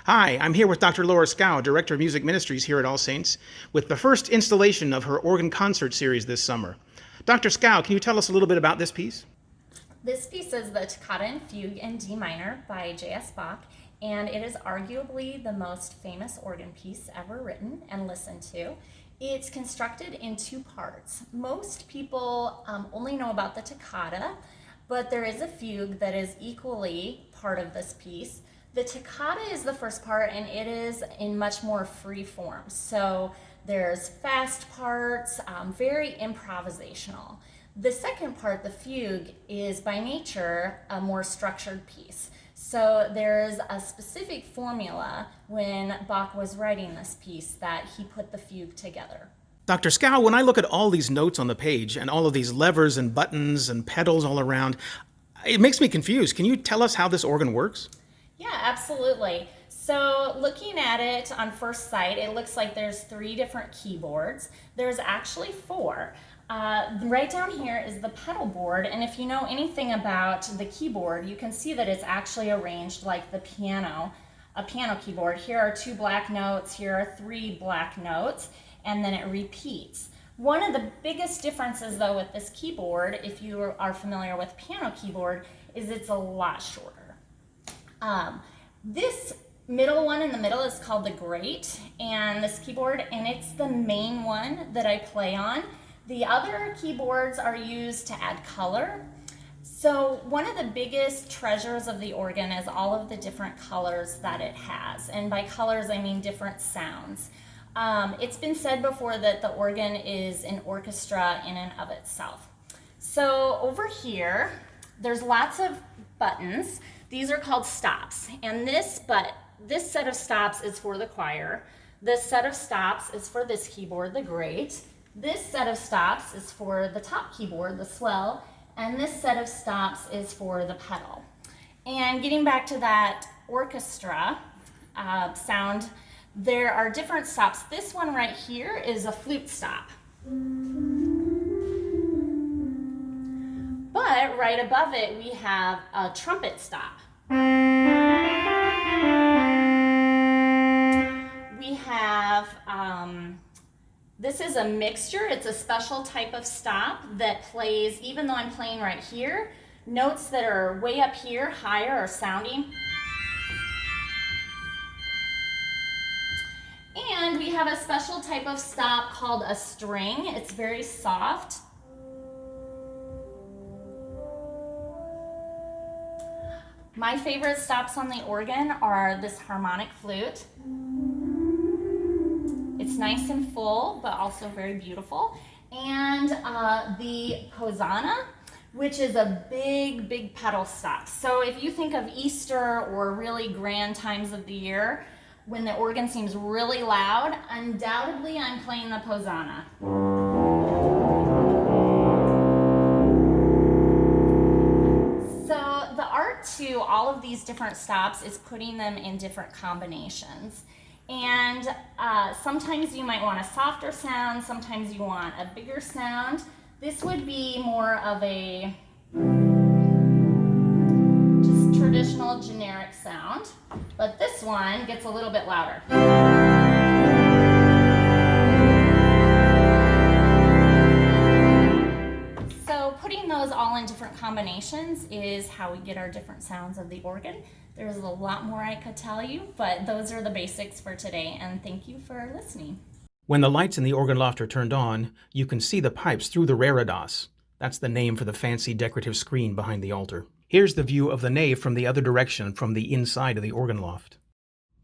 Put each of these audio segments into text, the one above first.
Hi, I'm here with Dr. Laura Scow, Director of Music Ministries here at All Saints, with the first installation of her organ concert series this summer. Dr. Scow, can you tell us a little bit about this piece? This piece is the Toccata and Fugue in D minor by J.S. Bach, and it is arguably the most famous organ piece ever written and listened to. It's constructed in two parts. Most people only know about the toccata, but there is a fugue that is equally part of this piece. The toccata is the first part, and it is in much more free form. So there's fast parts, very improvisational. The second part, the fugue, is by nature a more structured piece. So there's a specific formula when Bach was writing this piece that he put the fugue together. Dr. Scow, when I look at all these notes on the page and all of these levers and buttons and pedals all around, it makes me confused. Can you tell us how this organ works? Yeah, absolutely. So looking at it on first sight, it looks like there's 3 different keyboards. There's actually 4. Right down here is the pedal board, and if you know anything about the keyboard, you can see that it's actually arranged like the piano, a piano keyboard. Here are 2 black notes, here are 3 black notes, and then it repeats. One of the biggest differences though with this keyboard, if you are familiar with piano keyboard, is it's a lot shorter. This middle one in the middle is called the Great, and this keyboard, and it's the main one that I play on. The other keyboards are used to add color. So one of the biggest treasures of the organ is all of the different colors that it has, and by colors I mean different sounds. It's been said before that the organ is an orchestra in and of itself. So over here, there's lots of buttons. These are called stops, and this set of stops is for the choir. This set of stops is for this keyboard, the Great. This set of stops is for the top keyboard, the swell, and this set of stops is for the pedal. And getting back to that orchestra sound, there are different stops. This one right here is a flute stop. But right above it, we have a trumpet stop. We have, this is a mixture. It's a special type of stop that plays, even though I'm playing right here, notes that are way up here, higher, are sounding. And we have a special type of stop called a string. It's very soft. My favorite stops on the organ are this harmonic flute. It's nice and full, but also very beautiful. And the hosanna, which is a big, big pedal stop. So if you think of Easter or really grand times of the year, when the organ seems really loud, undoubtedly I'm playing the hosanna. So the art to all of these different stops is putting them in different combinations. And sometimes you might want a softer sound, sometimes you want a bigger sound. This would be more of a just traditional generic sound, but this one gets a little bit louder. So putting those all in different combinations is how we get our different sounds of the organ. There's a lot more I could tell you, but those are the basics for today, and thank you for listening. When the lights in the organ loft are turned on, you can see the pipes through the reredos. That's the name for the fancy decorative screen behind the altar. Here's the view of the nave from the other direction, from the inside of the organ loft.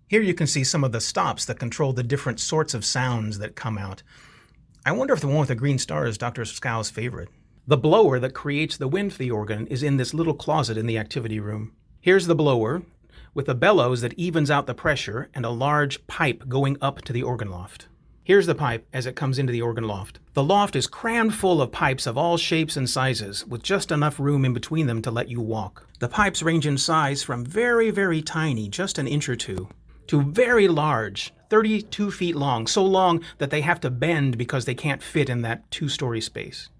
Here you can see some of the stops that control the different sorts of sounds that come out. I wonder if the one with the green star is Dr. Scow's favorite. The blower that creates the wind for the organ is in this little closet in the activity room. Here's the blower, with a bellows that evens out the pressure and a large pipe going up to the organ loft. Here's the pipe as it comes into the organ loft. The loft is crammed full of pipes of all shapes and sizes, with just enough room in between them to let you walk. The pipes range in size from very, very tiny, just an inch or two, to very large, 32 feet long, so long that they have to bend because they can't fit in that 2-story space.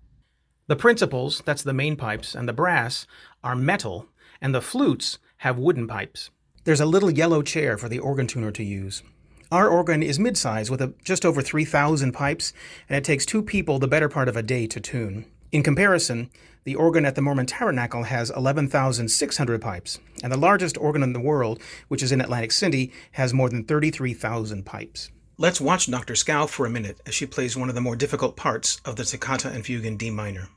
The principals, that's the main pipes, and the brass are metal, and the flutes have wooden pipes. There's a little yellow chair for the organ tuner to use. Our organ is mid-size with just over 3,000 pipes, and it takes 2 people the better part of a day to tune. In comparison, the organ at the Mormon Tabernacle has 11,600 pipes, and the largest organ in the world, which is in Atlantic City, has more than 33,000 pipes. Let's watch Dr. Scow for a minute as she plays one of the more difficult parts of the Toccata and Fugue in D minor.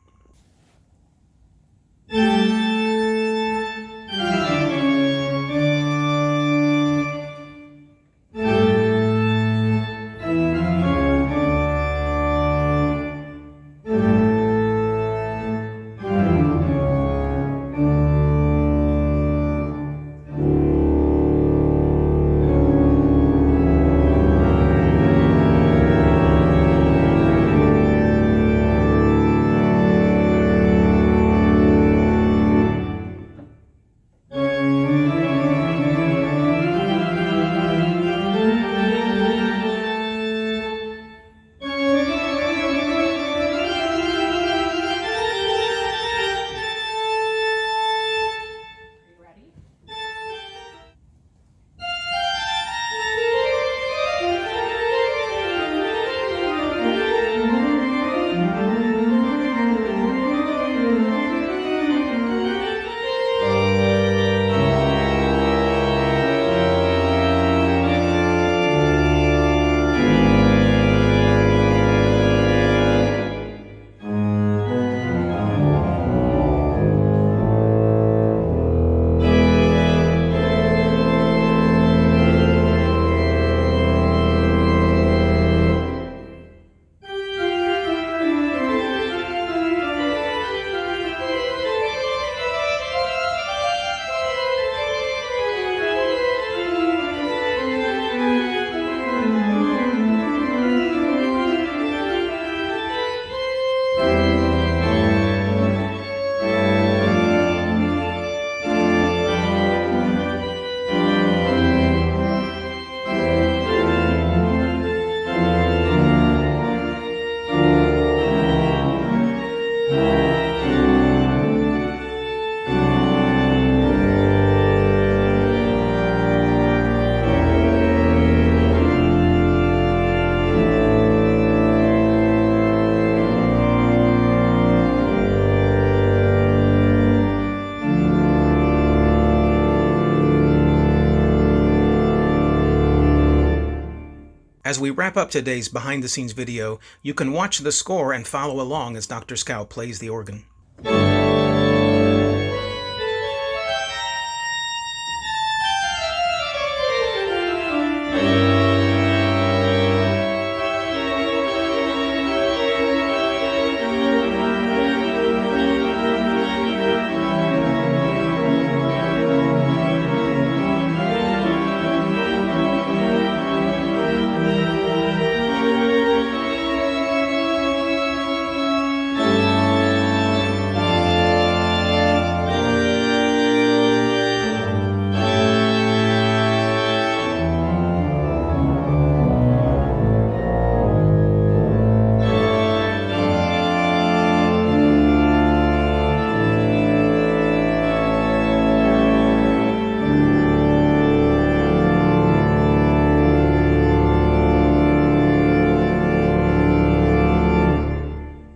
As we wrap up today's behind-the-scenes video, you can watch the score and follow along as Dr. Scow plays the organ.